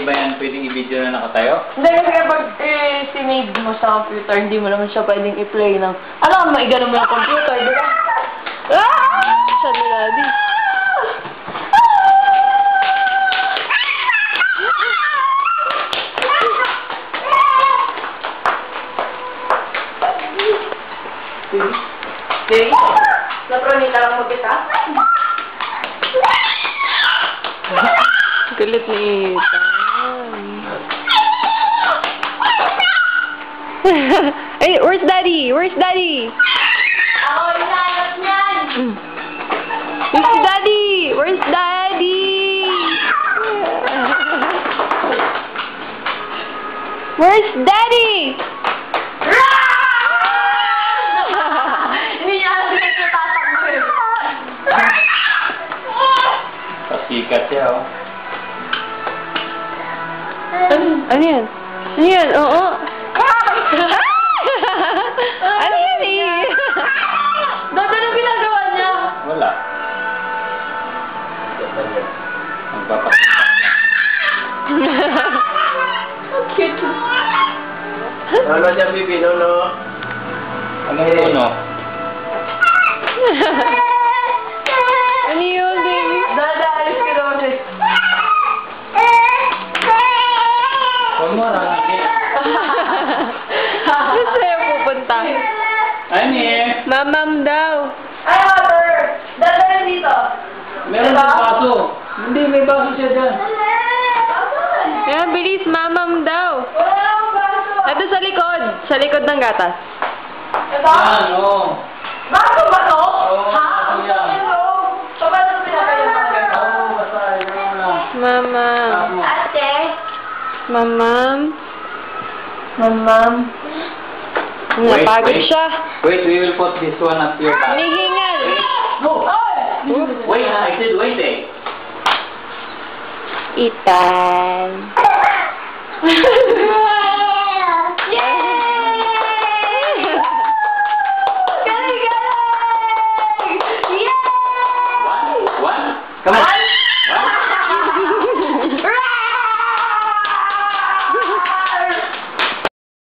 ba yan pwedeng i-video na nakatayo? Hindi, kasi kapag sinave mo sa computer, hindi mo naman siya pwedeng i-play ng... Alam mo, igano mo yung computer, di ba? Siya ni Daddy. Okay? Napronita lang mag-isa? Galit ni Ethan. Hey, where's Daddy? Where's Daddy? Ako inaanap niyan. Where's Daddy? Where's Daddy? Where's Daddy? Hindi niya alam na natatakbo eh. Pasikat siya, oh. Ano yan? Ano yan? Oo. Ano yan eh? Dati ano ginagawa niya? Wala. Magpapakita. Cute. Lolo dyan, Bibi, lolo. Ano yun, no? Ano yun, baby? Dada, alis ka naman siya. Huwag mo, Randy. Saan sa'yo pupunta? Ano eh? Mamam daw. Ay, water! Dada rin dito. Meron Diba? ng baso. Hindi, may baso siya dyan. Ayan, bilis, mamam daw. Wala akong baso. Ito sa likod. Sa likod ng gatas. Ito? Yan, oo. Baso ba to? Oo, Ha? baso yan. Ano? So, paano pinapaya mga ganito? Oo, basta, yun lang. Mamam. Tama. Ate? Mamam. Mamam. Napagod siya. Wait, we will put this one at your back. Hinihingal. No! Ay! Wait, I said wait eh. Ethan. Yay! Galing, galing! Yay! One? Come on.